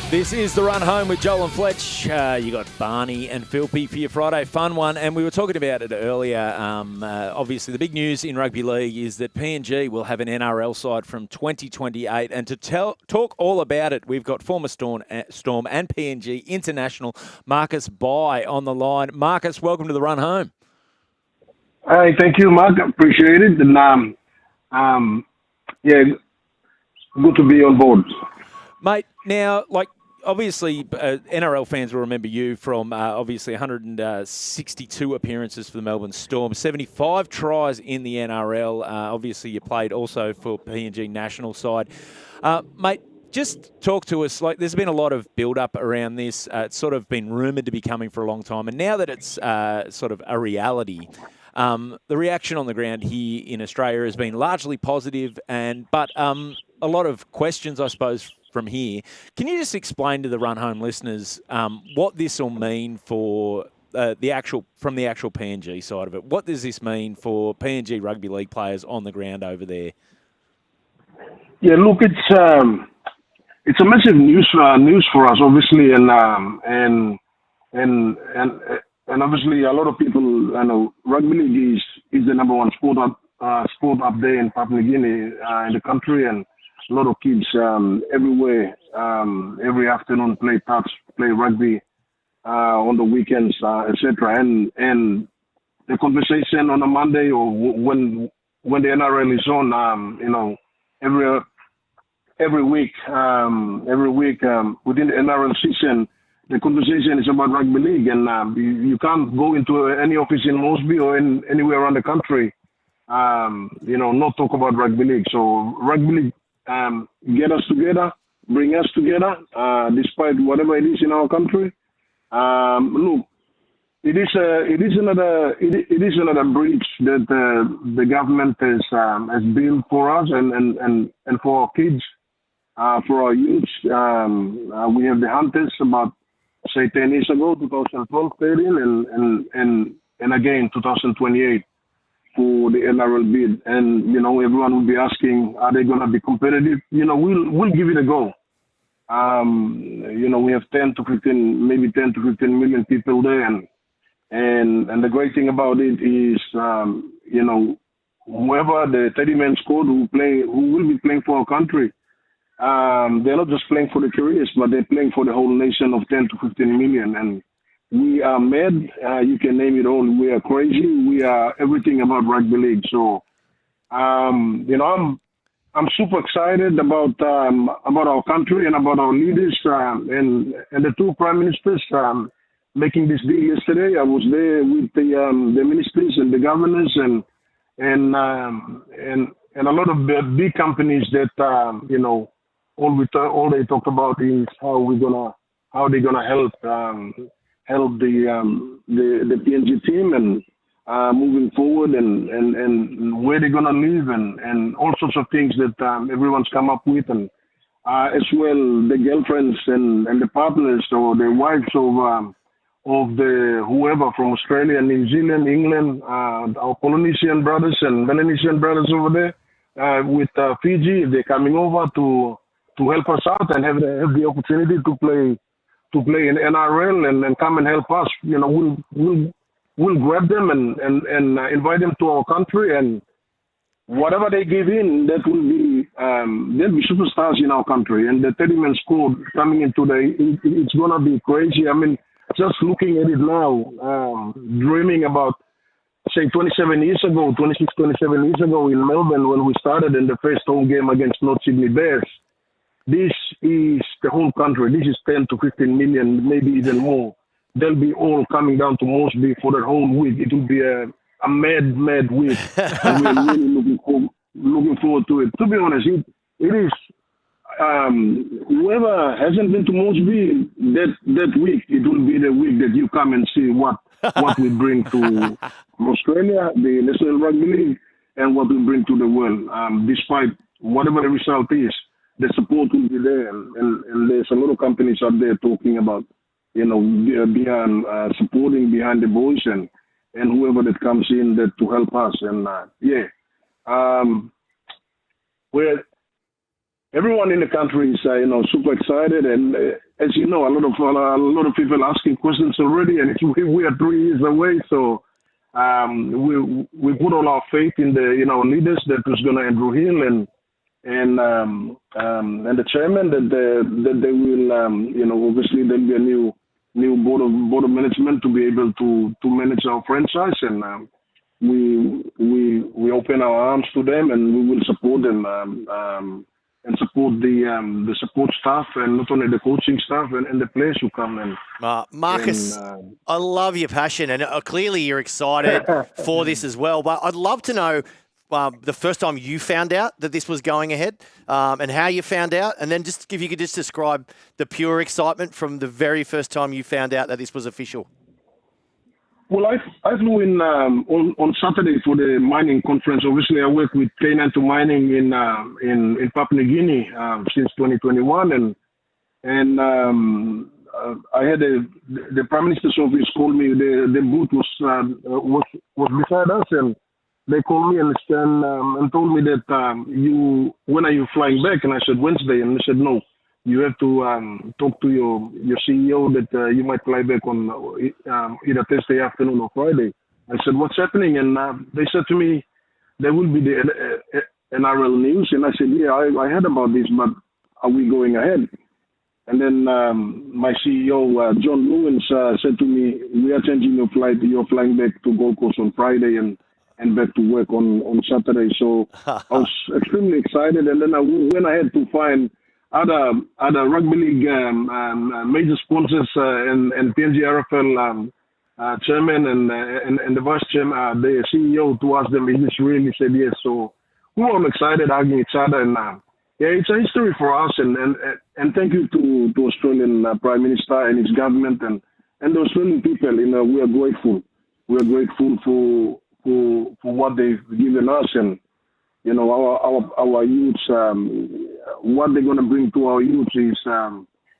This is the Run Home with Joel and Fletch. You got Barney and Philpy for your Friday fun one, and we were talking about it earlier. Obviously, the big news in rugby league is that PNG will have an NRL side from 2028, and to talk all about it, we've got former Storm and PNG International Marcus Bai on the line. Marcus, welcome to the Run Home. Hi, thank you, Mark. Appreciate it, and good to be on board, mate. Now, obviously, NRL fans will remember you from obviously 162 appearances for the Melbourne Storm, 75 tries in the NRL. Obviously, you played also for PNG national side. Mate, just talk to us. There's been a lot of build-up around this. It's sort of been rumoured to be coming for a long time, and now that it's sort of a reality, the reaction on the ground here in Australia has been largely positive, but a lot of questions, I suppose, from here. Can you just explain to the Run Home listeners what this will mean for the actual PNG side of it? What does this mean for PNG rugby league players on the ground over there? Yeah, look, it's a massive news for us, obviously, and obviously a lot of people, rugby league is the number one sport up there in Papua New Guinea, in the country, and a lot of kids everywhere, every afternoon play rugby on the weekends, etc. And the conversation on a Monday or when the NRL is on, every week within the NRL season, the conversation is about rugby league, and you can't go into any office in Mosby or anywhere around the country, not talk about rugby league. So rugby league get us together, bring us together, despite whatever it is in our country. Look, it is another bridge that the government has built for us and for our kids, for our youth. We have the Hunters about, say, 10 years ago, 2012, 13, and again 2028. For the NRL bid, and everyone will be asking, are they going to be competitive? We'll give it a go. We have 10 to 15 million people there, and the great thing about it is, whoever the 30-man squad who will be playing for our country, they're not just playing for the careers, but they're playing for the whole nation of 10 to 15 million, and we are mad. You can name it all. We are crazy. We are everything about rugby league. So, I'm super excited about our country and about our leaders and the two prime ministers making this deal yesterday. I was there with the ministers and the governors and a lot of the big companies that all they talk about is how they're gonna help the PNG team and moving forward and where they're gonna live and all sorts of things that everyone's come up with, and as well the girlfriends and the partners or the wives of the whoever from Australia, New Zealand, England, our Polynesian brothers and Melanesian brothers over there with Fiji. They're coming over to help us out and have the opportunity to play in NRL and come and help us. We'll grab them and invite them to our country, and whatever they give in, that will be they'll be superstars in our country. And the 30-man squad coming into it's gonna be crazy. I mean, just looking at it now, dreaming about, say, 27 years ago in Melbourne when we started in the first home game against North Sydney Bears. This is the whole country. This is 10 to 15 million, maybe even more. They'll be all coming down to Mosby for that whole week. It will be a mad week. And we're really looking forward to it. To be honest, it is. Whoever hasn't been to Mosby that week, it will be the week that you come and see what we bring to Australia, the National Rugby League, and what we bring to the world. Despite whatever the result is, the support will be there, and there's a lot of companies out there talking about, behind supporting behind the boys and whoever that comes in that to help us. And we're everyone in the country is super excited, and as you know, a lot of people asking questions already, and we are 3 years away. So we put all our faith in our leaders, that was going to Andrew Hill and the chairman, that they will obviously there'll be a new board of management to be able to manage our franchise, and we open our arms to them, and we will support them and support the support staff, and not only the coaching staff and the players who come in. Marcus, I love your passion, and clearly you're excited for this as well. But I'd love to know the first time you found out that this was going ahead, and how you found out, and then just if you could just describe the pure excitement from the very first time you found out that this was official. Well, I flew in on Saturday for the mining conference. Obviously, I work with K92 Mining in Papua New Guinea since 2021, and I had the Prime Minister's office called me. The booth was beside us, and they called me and told me that when are you flying back? And I said Wednesday, and they said no. You have to talk to your CEO that you might fly back on either Thursday afternoon or Friday. I said, what's happening? And they said to me, there will be the NRL news. And I said, yeah, I heard about this, but are we going ahead? And then my CEO, John Lewins, said to me, we are changing your flight. You're flying back to Gold Coast on Friday and back to work on Saturday. So I was extremely excited. And then I went ahead to find other rugby league major sponsors and PNG RFL chairman and the vice chairman, the CEO, to ask them if this really said yes. So we were all excited, hugging each other, and yeah, it's a history for us. And thank you to Australian Prime Minister and his government and the Australian people. We are grateful. We are grateful for what they've given us, and our youths. What they're going to bring to our youth is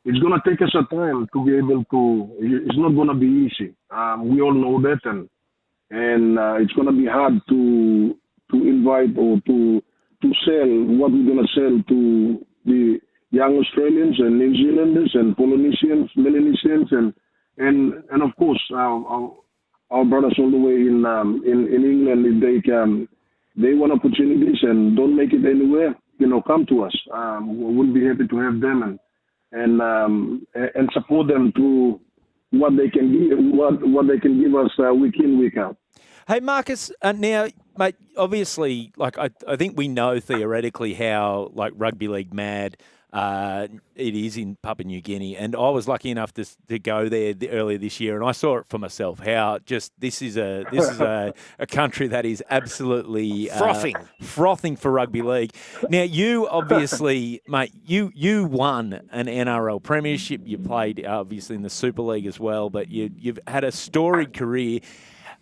it's going to take us a time to be able to. It's not going to be easy. We all know that, and it's going to be hard to invite or to sell what we're going to sell to the young Australians and New Zealanders and Polynesians, Melanesians, and of course our brothers all the way in England. If they want opportunities and don't make it anywhere, come to us. We'll be happy to have them and support them through what they can give, what they can give us week in, week out. Hey, Marcus, now, mate, obviously, I think we know theoretically how, rugby league mad it is in Papua New Guinea, and I was lucky enough to go there earlier this year, and I saw it for myself. How just this is a country that is absolutely frothing for rugby league. Now, you obviously, mate, you won an NRL premiership. You played obviously in the Super League as well, but you've had a storied career.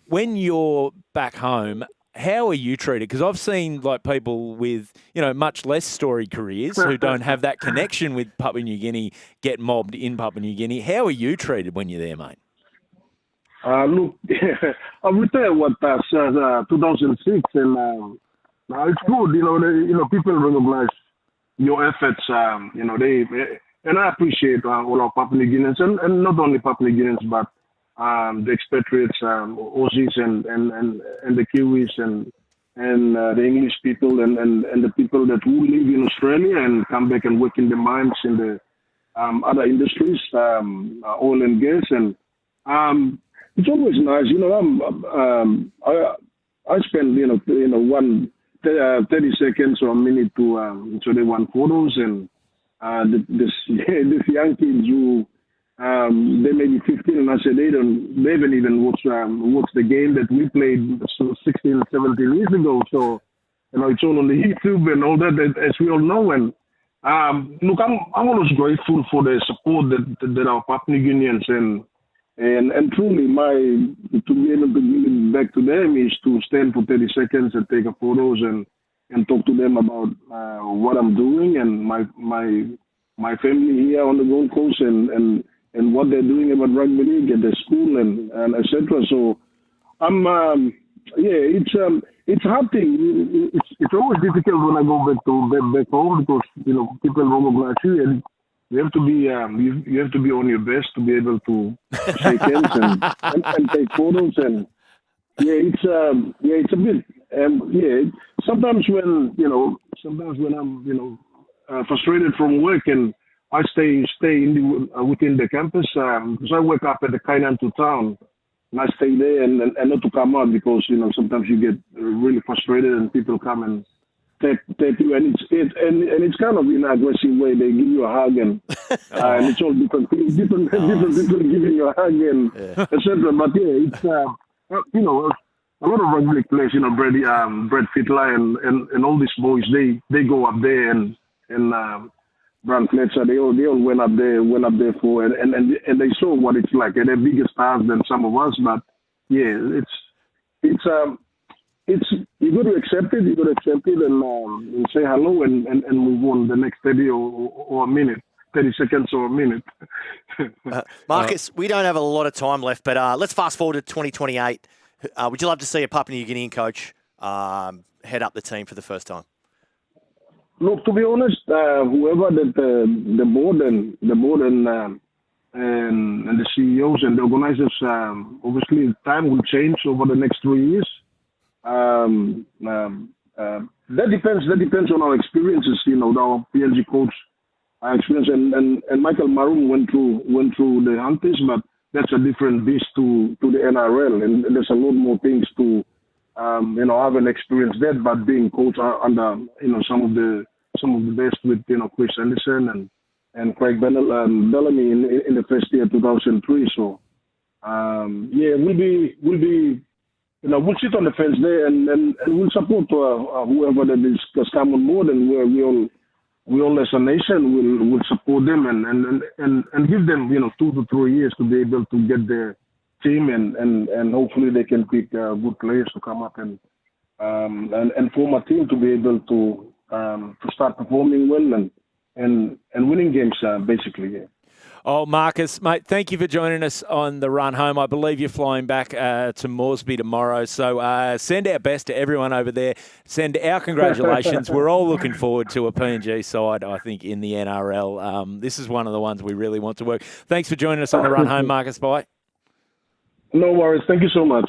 When you're back home, how are you treated? Because I've seen people with, much less storied careers who don't have that connection with Papua New Guinea get mobbed in Papua New Guinea. How are you treated when you're there, mate? Look, I retired 2006, and it's good. People recognize your efforts. And I appreciate all our Papua New Guineans, and not only Papua New Guineans, but the expatriates, Aussies and the Kiwis and the English people and the people that will live in Australia and come back and work in the mines in the other industries, oil and gas, and it's always nice. I spend 30 seconds or a minute so they want photos, and this young kids who. They may be 15, and I said they haven't even watched the game that we played 16, 17 years ago. So, it's all on the YouTube and all that, as we all know. And look, I'm always grateful for the support that our Papua New Guineans and truly to be able to give it back to them is to stand for 30 seconds and take photos and talk to them about what I'm doing and my family here on the Gold Coast and what they're doing about rugby league at the school and etc. So it's it's hard thing. It's always difficult when I go back home because people recognize you, and you have to be you have to be on your best to be able to shake hands and take photos, and it's a bit sometimes when I'm frustrated from work and I stay within the campus because I work up at the Kainantu town. And I stay there and not to come out because sometimes you get really frustrated and people come and tap you, and it's kind of in an aggressive way. They give you a hug and it's all different people giving you a hug and etc. But it's a lot of rugby players, Brad Fittler and all these boys. They go up there and Barney and Fletcher, they all went up there for and they saw what it's like, and they're bigger stars than some of us. But it's you got to accept it. You got to accept it and say hello and move on the next 30 or a minute, 30 seconds or a minute. Marcus, we don't have a lot of time left, but let's fast forward to 2028. Would you love to see a Papua New Guinean coach head up the team for the first time? Look, to be honest, whoever the board and the CEOs and the organizers, obviously time will change over the next 3 years. That depends on our experiences. Our PNG coach experience and Michael Maroon went through the Hunters, but that's a different beast to the NRL, and there's a lot more things to have an experience there, but being coached under some of the best with Chris Anderson and Craig Bellamy in the first year 2003. So we'll be we'll sit on the fence there and we'll support whoever that is has come on board, and we all as a nation will support them and give them 2 to 3 years to be able to get their team and hopefully they can pick good players to come up and form a team to be able to start performing well and winning games basically. Yeah. Oh, Marcus, mate, thank you for joining us on the run home. I believe you're flying back to Moresby tomorrow. So send our best to everyone over there. Send our congratulations. We're all looking forward to a PNG side, I think, in the NRL. This is one of the ones we really want to work. Thanks for joining us on the run home, Marcus Bai. No worries. Thank you so much.